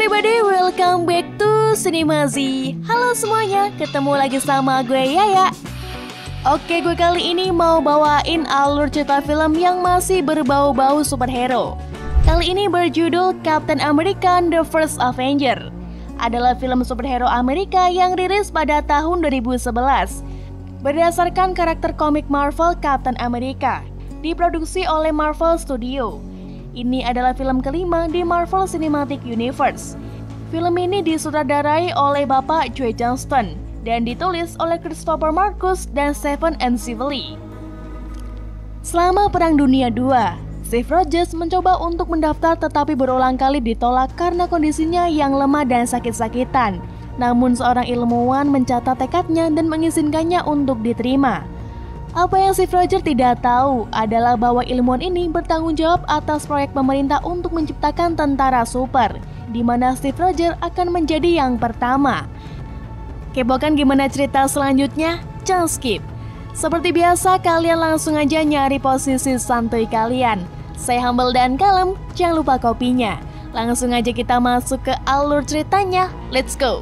everybody, welcome back to Cinemazi. Halo semuanya, ketemu lagi sama gue Yaya. Oke, gue kali ini mau bawain alur cerita film yang masih berbau-bau superhero. Kali ini berjudul Captain America The First Avenger. Adalah film superhero Amerika yang rilis pada tahun 2011 berdasarkan karakter komik Marvel Captain America, diproduksi oleh Marvel Studio. Ini adalah film kelima di Marvel Cinematic Universe. Film ini disutradarai oleh Bapak Joe Johnston dan ditulis oleh Christopher Marcus dan Stephen M. Sively. Selama Perang Dunia II, Steve Rogers mencoba untuk mendaftar tetapi berulang kali ditolak karena kondisinya yang lemah dan sakit-sakitan. Namun seorang ilmuwan mencatat tekadnya dan mengizinkannya untuk diterima. Apa yang Steve Rogers tidak tahu adalah bahwa ilmuwan ini bertanggung jawab atas proyek pemerintah untuk menciptakan tentara super, di mana Steve Rogers akan menjadi yang pertama. Kepokan gimana cerita selanjutnya? Jangan skip. Seperti biasa, kalian langsung aja nyari posisi santuy kalian. Saya humble dan kalem, jangan lupa kopinya. Langsung aja kita masuk ke alur ceritanya. Let's go!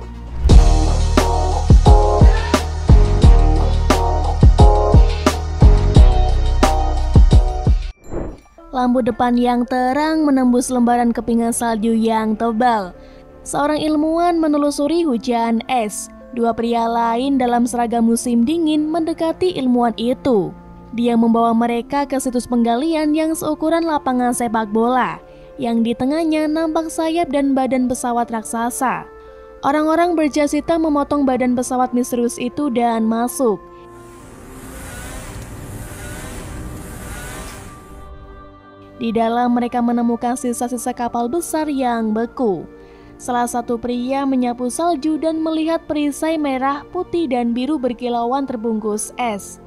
Lampu depan yang terang menembus lembaran kepingan salju yang tebal. Seorang ilmuwan menelusuri hujan es. Dua pria lain dalam seragam musim dingin mendekati ilmuwan itu. Dia membawa mereka ke situs penggalian yang seukuran lapangan sepak bola, yang di tengahnya nampak sayap dan badan pesawat raksasa. Orang-orang berjas hitam memotong badan pesawat misterius itu dan masuk. Di dalam mereka menemukan sisa-sisa kapal besar yang beku. Salah satu pria menyapu salju dan melihat perisai merah, putih, dan biru berkilauan terbungkus es.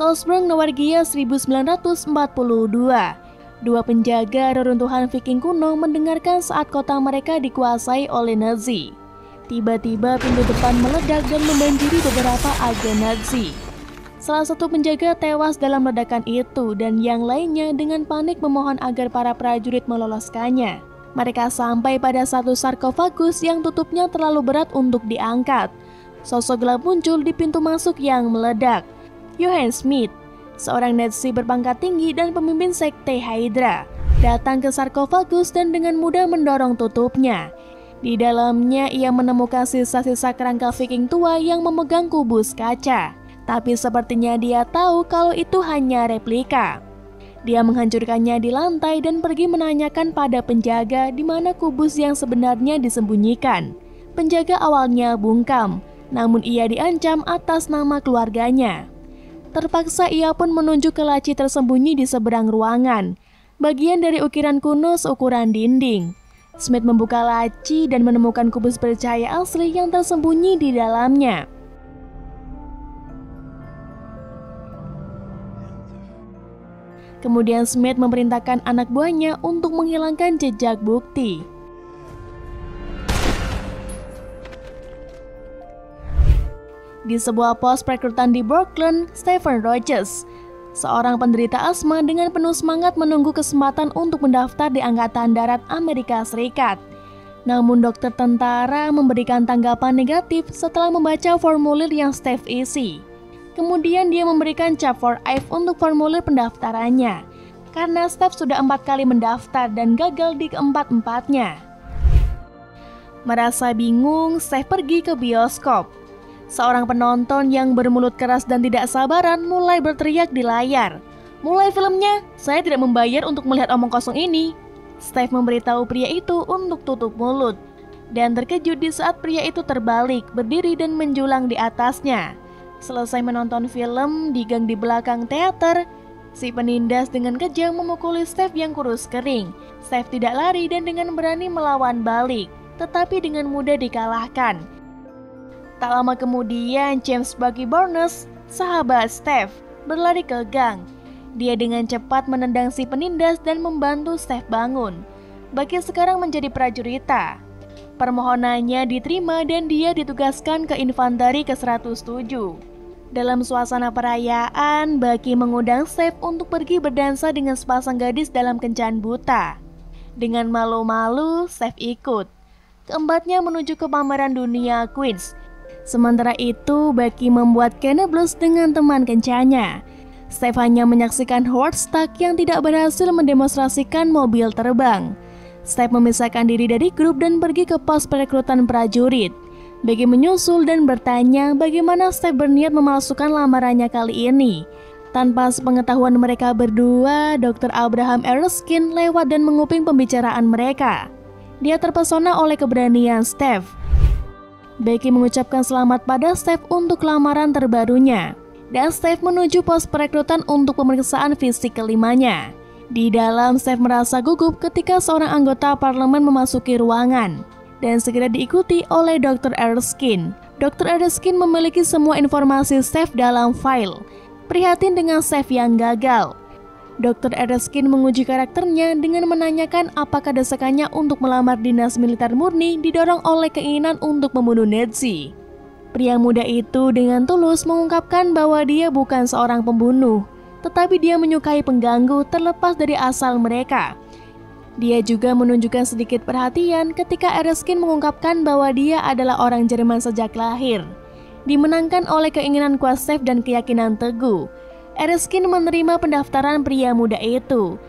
Tosbrung Norwegia 1942. Dua penjaga reruntuhan Viking kuno mendengarkan saat kota mereka dikuasai oleh Nazi. Tiba-tiba pintu depan meledak dan membanjiri beberapa agen Nazi. Salah satu penjaga tewas dalam ledakan itu dan yang lainnya dengan panik memohon agar para prajurit meloloskannya. Mereka sampai pada satu sarkofagus yang tutupnya terlalu berat untuk diangkat. Sosok gelap muncul di pintu masuk yang meledak. Johann Schmidt, seorang Nazi berpangkat tinggi dan pemimpin sekte Hydra, datang ke sarkofagus dan dengan mudah mendorong tutupnya. Di dalamnya ia menemukan sisa-sisa kerangka Viking tua yang memegang kubus kaca. Tapi sepertinya dia tahu kalau itu hanya replika. Dia menghancurkannya di lantai dan pergi menanyakan pada penjaga di mana kubus yang sebenarnya disembunyikan. Penjaga awalnya bungkam, namun ia diancam atas nama keluarganya. Terpaksa ia pun menunjuk ke laci tersembunyi di seberang ruangan, bagian dari ukiran kuno seukuran dinding. Smith membuka laci dan menemukan kubus bercahaya asli yang tersembunyi di dalamnya. Kemudian Smith memerintahkan anak buahnya untuk menghilangkan jejak bukti. Di sebuah pos perekrutan di Brooklyn, Stephen Rogers, seorang penderita asma dengan penuh semangat menunggu kesempatan untuk mendaftar di Angkatan Darat Amerika Serikat. Namun dokter tentara memberikan tanggapan negatif setelah membaca formulir yang Steve isi. Kemudian dia memberikan cap for F untuk formulir pendaftarannya, karena Steve sudah 4 kali mendaftar dan gagal di keempat-empatnya. Merasa bingung, Steve pergi ke bioskop. Seorang penonton yang bermulut keras dan tidak sabaran mulai berteriak di layar. "Mulai filmnya, saya tidak membayar untuk melihat omong kosong ini." Steve memberitahu pria itu untuk tutup mulut, dan terkejut di saat pria itu terbalik, berdiri dan menjulang di atasnya. Selesai menonton film di gang di belakang teater, si penindas dengan kejam memukuli Steve yang kurus kering. Steve tidak lari dan dengan berani melawan balik, tetapi dengan mudah dikalahkan. Tak lama kemudian, James Bucky Barnes, sahabat Steve, berlari ke gang. Dia dengan cepat menendang si penindas dan membantu Steve bangun. Bucky sekarang menjadi prajurita. Permohonannya diterima dan dia ditugaskan ke infanteri ke-107. Dalam suasana perayaan, Bucky mengundang Steve untuk pergi berdansa dengan sepasang gadis dalam kencan buta. Dengan malu-malu, Steph ikut. Keempatnya menuju ke pameran dunia Queens. Sementara itu, Becky membuat Kenneblues dengan teman kencanya. Steph hanya menyaksikan Howard Stark yang tidak berhasil mendemonstrasikan mobil terbang. Steph memisahkan diri dari grup dan pergi ke pos perekrutan prajurit. Becky menyusul dan bertanya bagaimana Steph berniat memalsukan lamarannya kali ini. Tanpa sepengetahuan mereka berdua, Dr. Abraham Erskine lewat dan menguping pembicaraan mereka. Dia terpesona oleh keberanian Steph. Becky mengucapkan selamat pada Steph untuk lamaran terbarunya. Dan Steph menuju pos perekrutan untuk pemeriksaan fisik kelimanya. Di dalam, Steph merasa gugup ketika seorang anggota parlemen memasuki ruangan dan segera diikuti oleh Dr. Erskine. Dr. Erskine memiliki semua informasi Steph dalam file. Prihatin dengan Steph yang gagal, Dr. Erskine menguji karakternya dengan menanyakan apakah desakannya untuk melamar dinas militer murni didorong oleh keinginan untuk membunuh Nazi. Pria muda itu dengan tulus mengungkapkan bahwa dia bukan seorang pembunuh, tetapi dia menyukai pengganggu terlepas dari asal mereka. Dia juga menunjukkan sedikit perhatian ketika Erskine mengungkapkan bahwa dia adalah orang Jerman sejak lahir. Dimenangkan oleh keinginan kuat Steph dan keyakinan teguh, Erskine menerima pendaftaran pria muda itu.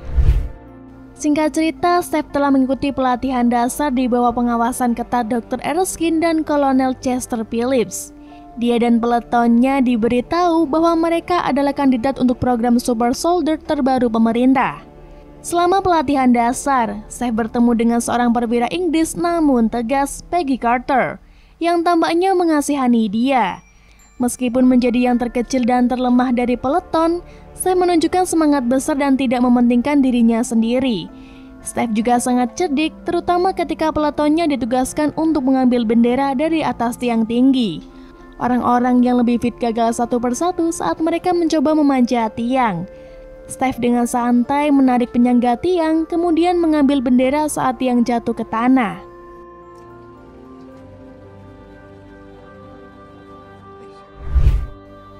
Singkat cerita, Steph telah mengikuti pelatihan dasar di bawah pengawasan ketat Dr. Erskine dan Kolonel Chester Phillips. Dia dan peletonnya diberitahu bahwa mereka adalah kandidat untuk program Super Soldier terbaru pemerintah. Selama pelatihan dasar, Steph bertemu dengan seorang perwira Inggris namun tegas, Peggy Carter, yang tampaknya mengasihani dia. Meskipun menjadi yang terkecil dan terlemah dari peleton, Steph menunjukkan semangat besar dan tidak mementingkan dirinya sendiri. Steph juga sangat cerdik, terutama ketika peletonnya ditugaskan untuk mengambil bendera dari atas tiang tinggi. Orang-orang yang lebih fit gagal satu persatu saat mereka mencoba memanjat tiang. Steph dengan santai menarik penyangga tiang, kemudian mengambil bendera saat tiang jatuh ke tanah.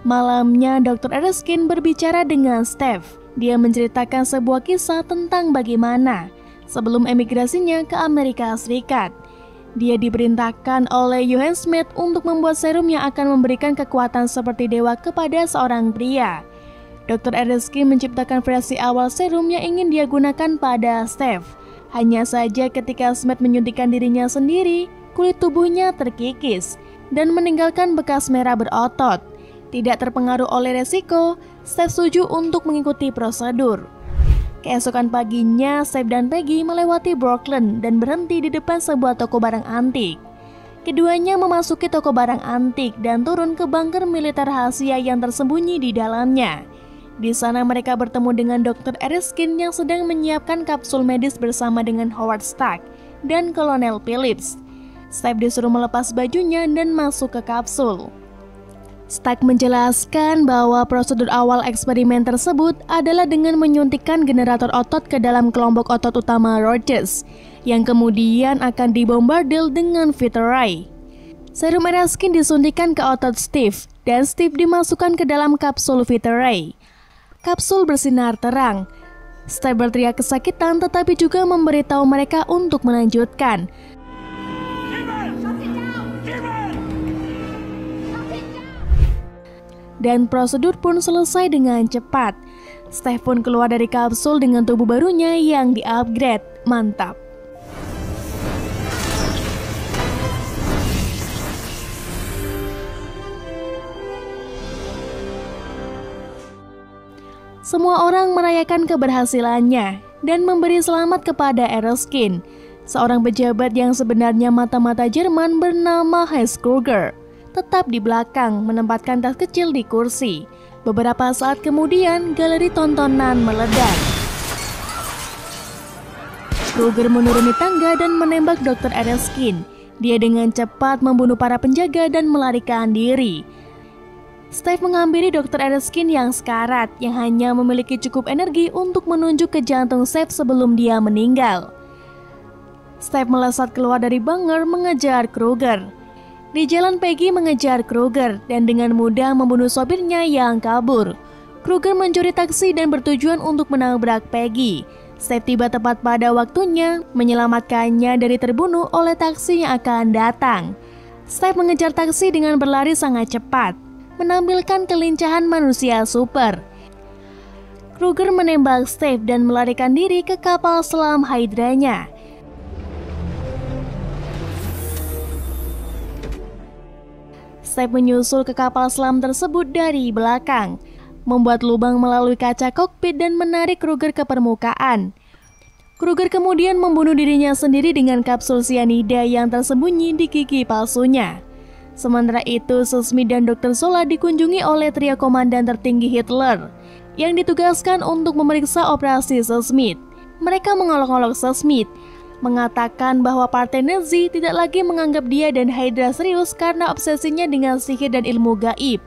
Malamnya, Dr. Erskine berbicara dengan Steph. Dia menceritakan sebuah kisah tentang bagaimana sebelum emigrasinya ke Amerika Serikat, dia diperintahkan oleh Johann Schmidt untuk membuat serum yang akan memberikan kekuatan seperti dewa kepada seorang pria. Dr. Erskine menciptakan versi awal serum yang ingin dia gunakan pada Steph. Hanya saja ketika Schmidt menyuntikkan dirinya sendiri, kulit tubuhnya terkikis dan meninggalkan bekas merah berotot. Tidak terpengaruh oleh resiko, Steph setuju untuk mengikuti prosedur. Keesokan paginya, Steph dan Peggy melewati Brooklyn dan berhenti di depan sebuah toko barang antik. Keduanya memasuki toko barang antik dan turun ke bunker militer rahasia yang tersembunyi di dalamnya. Di sana mereka bertemu dengan Dr. Erskine yang sedang menyiapkan kapsul medis bersama dengan Howard Stark dan Kolonel Phillips. Steph disuruh melepas bajunya dan masuk ke kapsul. Stark menjelaskan bahwa prosedur awal eksperimen tersebut adalah dengan menyuntikkan generator otot ke dalam kelompok otot utama Rogers, yang kemudian akan dibombardir dengan Viteray. Serum Erskine disuntikan ke otot Steve, dan Steve dimasukkan ke dalam kapsul Viteray. Kapsul bersinar terang. Steve berteriak kesakitan tetapi juga memberitahu mereka untuk melanjutkan. Dan prosedur pun selesai dengan cepat. Steph pun keluar dari kapsul dengan tubuh barunya yang di-upgrade. Mantap. Semua orang merayakan keberhasilannya dan memberi selamat kepada Erskine, seorang pejabat yang sebenarnya mata-mata Jerman bernama Heinz Kruger. Tetap di belakang, menempatkan tas kecil di kursi. Beberapa saat kemudian, galeri tontonan meledak. Kruger menuruni tangga dan menembak Dr. Erskine. Dia dengan cepat membunuh para penjaga dan melarikan diri. Steph menghampiri Dr. Erskine yang sekarat, yang hanya memiliki cukup energi untuk menunjuk ke jantung Steph sebelum dia meninggal. Steph melesat keluar dari bunker mengejar Kruger. Di jalan, Peggy mengejar Kruger dan dengan mudah membunuh sopirnya yang kabur. Kruger mencuri taksi dan bertujuan untuk menabrak Peggy. Steve tiba tepat pada waktunya, menyelamatkannya dari terbunuh oleh taksi yang akan datang. Steve mengejar taksi dengan berlari sangat cepat, menampilkan kelincahan manusia super. Kruger menembak Steve dan melarikan diri ke kapal selam Hydra-nya. Steve menyusul ke kapal selam tersebut dari belakang, membuat lubang melalui kaca kokpit dan menarik Kruger ke permukaan. Kruger kemudian membunuh dirinya sendiri dengan kapsul sianida yang tersembunyi di gigi palsunya. Sementara itu, Smith dan Dr. Zola dikunjungi oleh trio komandan tertinggi Hitler yang ditugaskan untuk memeriksa operasi Smith. Mereka mengolok-olok Smith, mengatakan bahwa partai Nazi tidak lagi menganggap dia dan Hydra serius karena obsesinya dengan sihir dan ilmu gaib.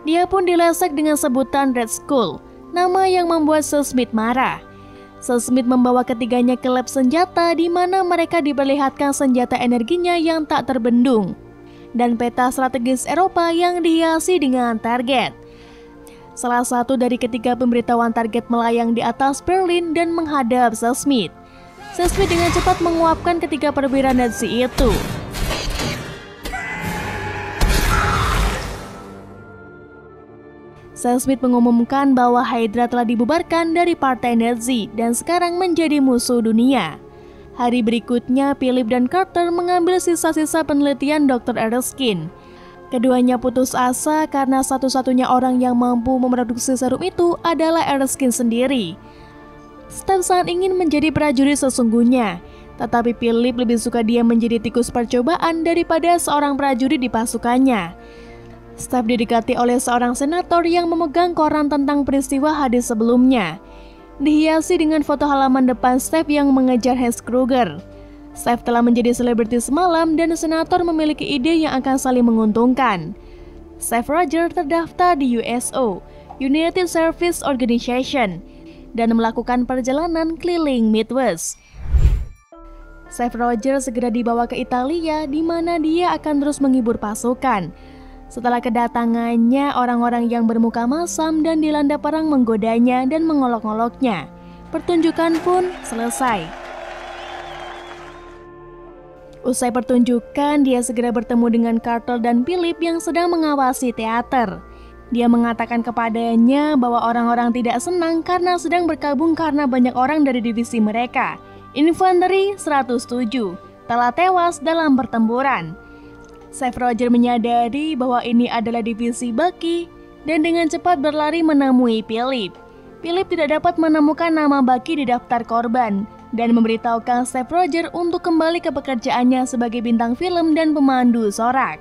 Dia pun dilesek dengan sebutan Red Skull, nama yang membuat Smith marah. Smith membawa ketiganya ke lab senjata di mana mereka diperlihatkan senjata energinya yang tak terbendung dan peta strategis Eropa yang dihiasi dengan target. Salah satu dari ketiga pemberitahuan target melayang di atas Berlin dan menghadap Smith. Smith dengan cepat menguapkan ketiga perwira Nazi itu. Smith mengumumkan bahwa Hydra telah dibubarkan dari partai Nazi dan sekarang menjadi musuh dunia. Hari berikutnya, Philip dan Carter mengambil sisa-sisa penelitian Dr. Erskine. Keduanya putus asa karena satu-satunya orang yang mampu memproduksi serum itu adalah Erskine sendiri. Steve sangat ingin menjadi prajurit sesungguhnya, tetapi Philip lebih suka dia menjadi tikus percobaan daripada seorang prajurit di pasukannya. Steve didekati oleh seorang senator yang memegang koran tentang peristiwa hadis sebelumnya, dihiasi dengan foto halaman depan Steve yang mengejar Hans Kruger. Steve telah menjadi selebriti semalam dan senator memiliki ide yang akan saling menguntungkan. Steve Rogers terdaftar di USO, United Service Organization, dan melakukan perjalanan keliling Midwest. Steve Rogers segera dibawa ke Italia di mana dia akan terus menghibur pasukan. Setelah kedatangannya, orang-orang yang bermuka masam dan dilanda perang menggodanya dan mengolok-oloknya. Pertunjukan pun selesai. Usai pertunjukan, dia segera bertemu dengan Carter dan Philip yang sedang mengawasi teater. Dia mengatakan kepadanya bahwa orang-orang tidak senang karena sedang berkabung karena banyak orang dari divisi mereka, Infanteri 107, telah tewas dalam pertempuran. Steve Rogers menyadari bahwa ini adalah divisi Bucky dan dengan cepat berlari menemui Philip. Philip tidak dapat menemukan nama Bucky di daftar korban dan memberitahukan Steve Rogers untuk kembali ke pekerjaannya sebagai bintang film dan pemandu sorak.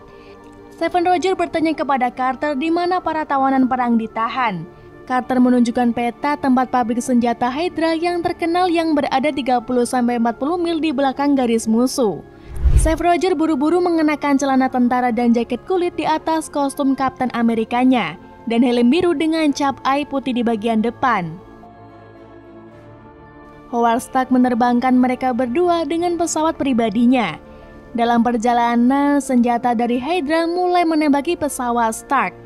Stephen Rogers bertanya kepada Carter di mana para tawanan perang ditahan. Carter menunjukkan peta tempat pabrik senjata Hydra yang terkenal yang berada 30-40 mil di belakang garis musuh. Steve Rogers buru-buru mengenakan celana tentara dan jaket kulit di atas kostum Kapten Amerikanya dan helm biru dengan cap eye putih di bagian depan. Howard Stark menerbangkan mereka berdua dengan pesawat pribadinya. Dalam perjalanan, senjata dari Hydra mulai menembaki pesawat Stark.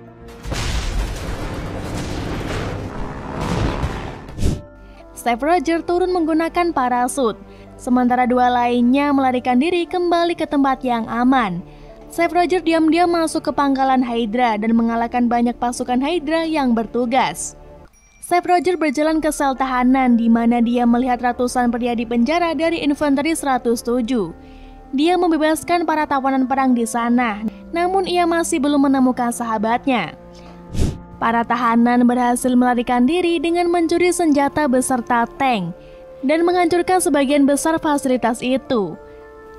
Steve Rogers turun menggunakan parasut, sementara dua lainnya melarikan diri kembali ke tempat yang aman. Steve Rogers diam-diam masuk ke pangkalan Hydra dan mengalahkan banyak pasukan Hydra yang bertugas. Steve Rogers berjalan ke sel tahanan di mana dia melihat ratusan pria di penjara dari Infanteri 107. Dia membebaskan para tawanan perang di sana, namun ia masih belum menemukan sahabatnya. Para tahanan berhasil melarikan diri dengan mencuri senjata beserta tank dan menghancurkan sebagian besar fasilitas itu.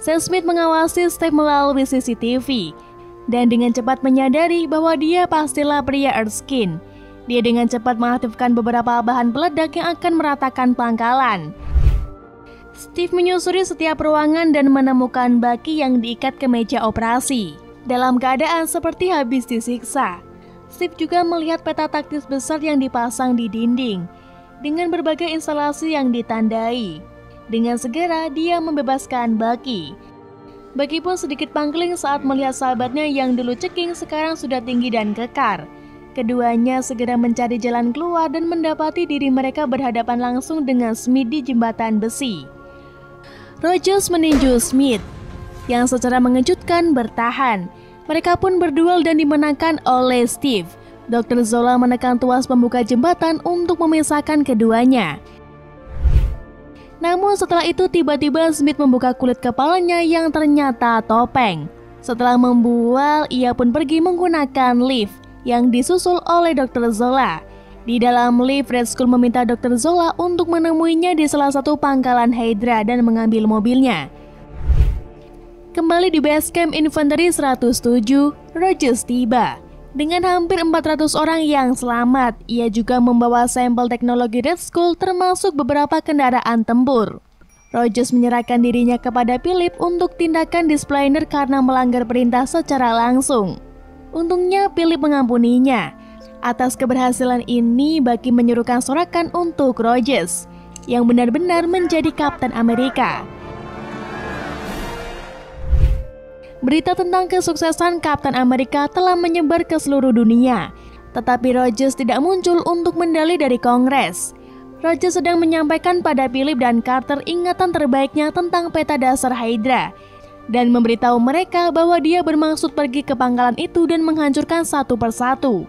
Sam Smith mengawasi Steve melalui CCTV dan dengan cepat menyadari bahwa dia pastilah pria Erskine. Dia dengan cepat mengaktifkan beberapa bahan peledak yang akan meratakan pangkalan. Steve menyusuri setiap ruangan dan menemukan Bucky yang diikat ke meja operasi, dalam keadaan seperti habis disiksa. Steve juga melihat peta taktis besar yang dipasang di dinding, dengan berbagai instalasi yang ditandai. Dengan segera, dia membebaskan Bucky. Bucky pun sedikit pangling saat melihat sahabatnya yang dulu ceking sekarang sudah tinggi dan kekar. Keduanya segera mencari jalan keluar dan mendapati diri mereka berhadapan langsung dengan Smith di jembatan besi. Rogers meninju Smith, yang secara mengejutkan bertahan. Mereka pun berduel dan dimenangkan oleh Steve. Dr. Zola menekan tuas pembuka jembatan untuk memisahkan keduanya. Namun setelah itu tiba-tiba Smith membuka kulit kepalanya yang ternyata topeng. Setelah membual, ia pun pergi menggunakan lift yang disusul oleh Dr. Zola. Di dalam lift, Red Skull meminta Dr. Zola untuk menemuinya di salah satu pangkalan Hydra dan mengambil mobilnya. Kembali di base camp Infanteri 107, Rogers tiba. Dengan hampir 400 orang yang selamat, ia juga membawa sampel teknologi Red Skull termasuk beberapa kendaraan tempur. Rogers menyerahkan dirinya kepada Philip untuk tindakan discipliner karena melanggar perintah secara langsung. Untungnya Philip mengampuninya. Atas keberhasilan ini, Bucky menyerukan sorakan untuk Rogers, yang benar-benar menjadi Kapten Amerika. Berita tentang kesuksesan Kapten Amerika telah menyebar ke seluruh dunia, tetapi Rogers tidak muncul untuk mendali dari Kongres. Rogers sedang menyampaikan pada Philip dan Carter ingatan terbaiknya tentang peta dasar Hydra, dan memberitahu mereka bahwa dia bermaksud pergi ke pangkalan itu dan menghancurkan satu persatu.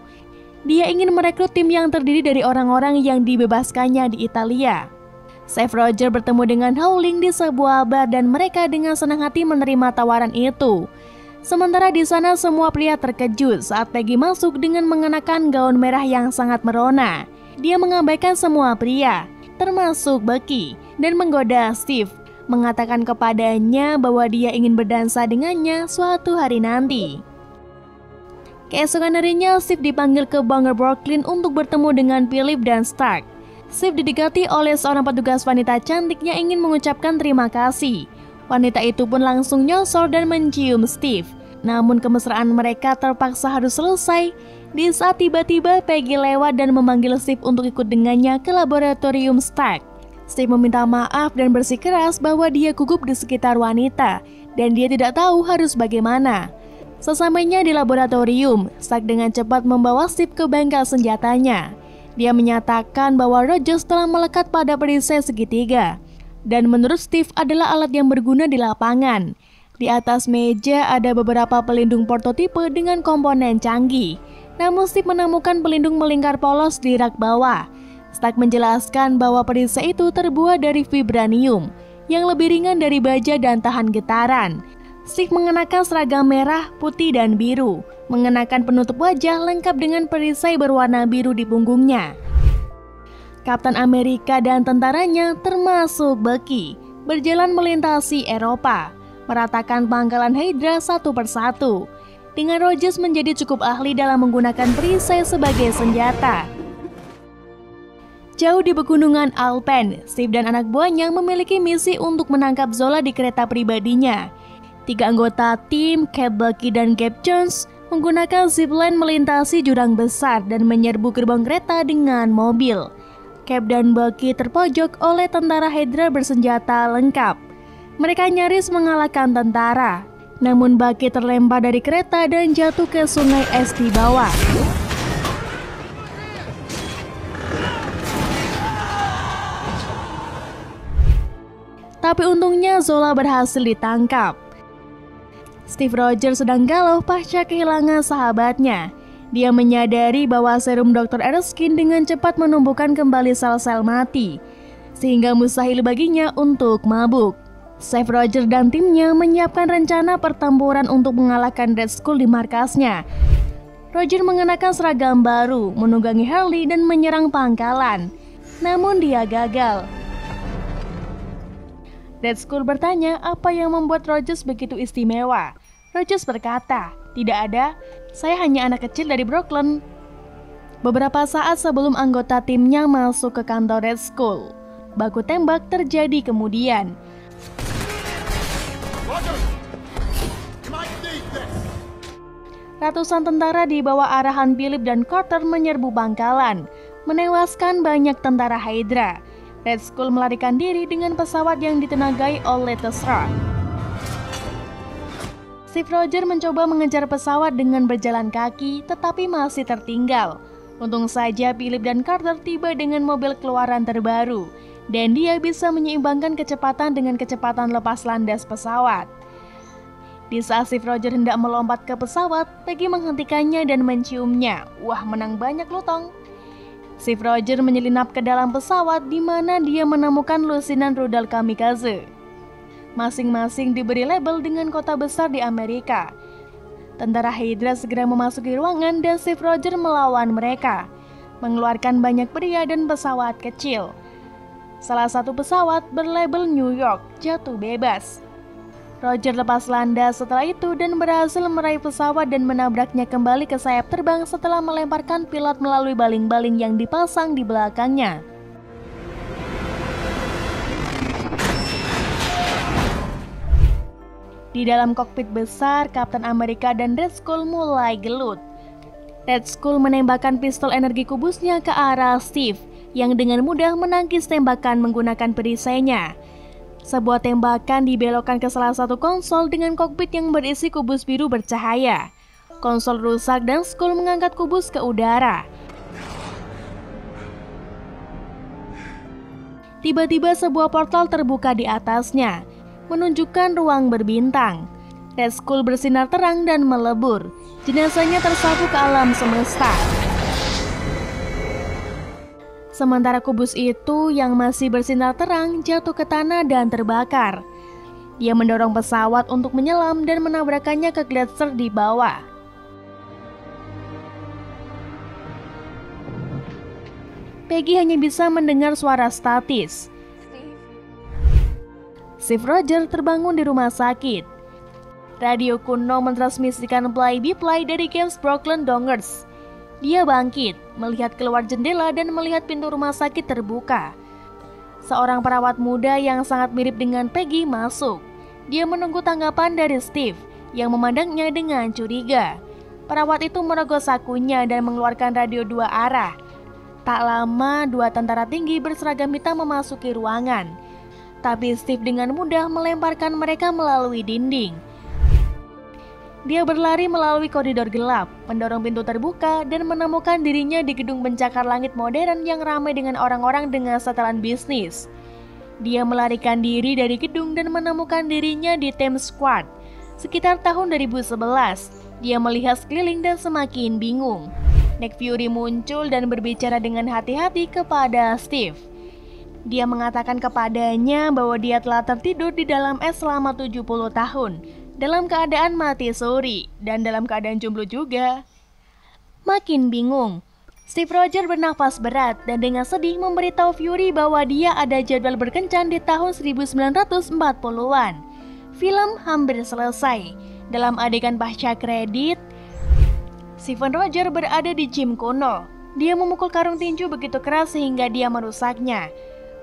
Dia ingin merekrut tim yang terdiri dari orang-orang yang dibebaskannya di Italia. Steve Rogers bertemu dengan Howling di sebuah bar dan mereka dengan senang hati menerima tawaran itu. Sementara di sana semua pria terkejut saat Peggy masuk dengan mengenakan gaun merah yang sangat merona. Dia mengabaikan semua pria, termasuk Bucky, dan menggoda Steve, mengatakan kepadanya bahwa dia ingin berdansa dengannya suatu hari nanti. Keesokan harinya, Steve dipanggil ke Bunker Brooklyn untuk bertemu dengan Philip dan Stark. Steve didekati oleh seorang petugas wanita cantik yang ingin mengucapkan terima kasih. Wanita itu pun langsung nyosor dan mencium Steve. Namun kemesraan mereka terpaksa harus selesai di saat tiba-tiba Peggy lewat dan memanggil Steve untuk ikut dengannya ke laboratorium Stark. Steve meminta maaf dan bersikeras bahwa dia gugup di sekitar wanita dan dia tidak tahu harus bagaimana. Sesampainya di laboratorium, Stark dengan cepat membawa Steve ke bengkel senjatanya. Dia menyatakan bahwa Rogers telah melekat pada perisai segitiga, dan menurut Steve adalah alat yang berguna di lapangan. Di atas meja ada beberapa pelindung prototipe dengan komponen canggih, namun Steve menemukan pelindung melingkar polos di rak bawah. Stark menjelaskan bahwa perisai itu terbuat dari vibranium yang lebih ringan dari baja dan tahan getaran. Steve mengenakan seragam merah, putih, dan biru, mengenakan penutup wajah lengkap dengan perisai berwarna biru di punggungnya. Kapten Amerika dan tentaranya, termasuk Bucky, berjalan melintasi Eropa, meratakan pangkalan Hydra satu persatu. Dengan Rogers menjadi cukup ahli dalam menggunakan perisai sebagai senjata. Jauh di pegunungan Alpen, Steve dan anak buahnya memiliki misi untuk menangkap Zola di kereta pribadinya. 3 anggota tim, Cap, Bucky, dan Cap Jones, menggunakan zipline melintasi jurang besar dan menyerbu gerbong kereta dengan mobil. Cap dan Bucky terpojok oleh tentara Hydra bersenjata lengkap. Mereka nyaris mengalahkan tentara, namun Bucky terlempar dari kereta dan jatuh ke sungai es di bawah. Tapi untungnya Zola berhasil ditangkap. Steve Rogers sedang galau pasca kehilangan sahabatnya. Dia menyadari bahwa serum Dr. Erskine dengan cepat menumbuhkan kembali sel-sel mati, sehingga mustahil baginya untuk mabuk. Steve Rogers dan timnya menyiapkan rencana pertempuran untuk mengalahkan Red Skull di markasnya. Rogers mengenakan seragam baru, menunggangi Harley dan menyerang pangkalan. Namun dia gagal. Red Skull bertanya apa yang membuat Rogers begitu istimewa. Rogers berkata, "Tidak ada, saya hanya anak kecil dari Brooklyn." Beberapa saat sebelum anggota timnya masuk ke kantor Red Skull, baku tembak terjadi kemudian. Ratusan tentara di bawah arahan Philip dan Carter menyerbu pangkalan, menewaskan banyak tentara Hydra. Red Skull melarikan diri dengan pesawat yang ditenagai oleh Tesseract. Steve Rogers mencoba mengejar pesawat dengan berjalan kaki, tetapi masih tertinggal. Untung saja Philip dan Carter tiba dengan mobil keluaran terbaru, dan dia bisa menyeimbangkan kecepatan dengan kecepatan lepas landas pesawat. Di saat Steve Rogers hendak melompat ke pesawat, Peggy menghentikannya dan menciumnya. Wah, menang banyak lu, Tong. Steve Rogers menyelinap ke dalam pesawat di mana dia menemukan lusinan rudal kamikaze. Masing-masing diberi label dengan kota besar di Amerika. Tentara Hydra segera memasuki ruangan dan Steve Rogers melawan mereka, mengeluarkan banyak pria dan pesawat kecil. Salah satu pesawat berlabel New York jatuh bebas. Rogers lepas landas setelah itu dan berhasil meraih pesawat dan menabraknya kembali ke sayap terbang setelah melemparkan pilot melalui baling-baling yang dipasang di belakangnya. Di dalam kokpit besar, Kapten Amerika dan Red Skull mulai gelut. Red Skull menembakkan pistol energi kubusnya ke arah Steve, yang dengan mudah menangkis tembakan menggunakan perisainya. Sebuah tembakan dibelokkan ke salah satu konsol dengan kokpit yang berisi kubus biru bercahaya. Konsol rusak dan Skull mengangkat kubus ke udara. Tiba-tiba sebuah portal terbuka di atasnya, menunjukkan ruang berbintang. Red Skull bersinar terang dan melebur. Jenazahnya tersapu ke alam semesta. Sementara kubus itu yang masih bersinar terang jatuh ke tanah dan terbakar. Dia mendorong pesawat untuk menyelam dan menabrakannya ke gletser di bawah. Peggy hanya bisa mendengar suara statis. Steve Rogers terbangun di rumah sakit. Radio kuno mentransmisikan play-by-play dari Games Brooklyn Dodgers. Dia bangkit, melihat keluar jendela dan melihat pintu rumah sakit terbuka. Seorang perawat muda yang sangat mirip dengan Peggy masuk. Dia menunggu tanggapan dari Steve, yang memandangnya dengan curiga. Perawat itu merogoh sakunya dan mengeluarkan radio 2 arah. Tak lama, 2 tentara tinggi berseragam hitam memasuki ruangan. Tapi Steve dengan mudah melemparkan mereka melalui dinding. Dia berlari melalui koridor gelap, mendorong pintu terbuka, dan menemukan dirinya di gedung pencakar langit modern yang ramai dengan orang-orang dengan setelan bisnis. Dia melarikan diri dari gedung dan menemukan dirinya di Times Square. Sekitar tahun 2011, dia melihat sekeliling dan semakin bingung. Nick Fury muncul dan berbicara dengan hati-hati kepada Steve. Dia mengatakan kepadanya bahwa dia telah tertidur di dalam es selama 70 tahun, dalam keadaan mati suri, dan dalam keadaan jomblo juga. Makin bingung, Steve Rogers bernafas berat dan dengan sedih memberitahu Fury bahwa dia ada jadwal berkencan di tahun 1940-an. Film hampir selesai. Dalam adegan pasca kredit, Stephen Rogers berada di gym kuno. Dia memukul karung tinju begitu keras sehingga dia merusaknya.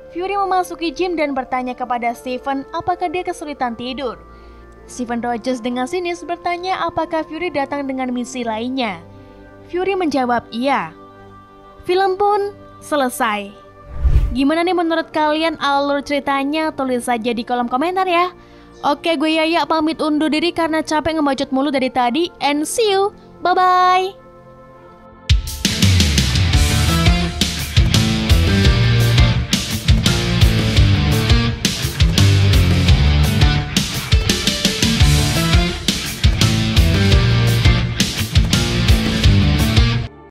Fury memasuki gym dan bertanya kepada Stephen apakah dia kesulitan tidur. Stephen Rogers dengan sinis bertanya apakah Fury datang dengan misi lainnya. Fury menjawab iya. Film pun selesai. Gimana nih menurut kalian alur ceritanya? Tulis saja di kolom komentar ya. Oke, gue Yaya pamit undur diri karena capek ngebacot mulu dari tadi. And see you, bye-bye.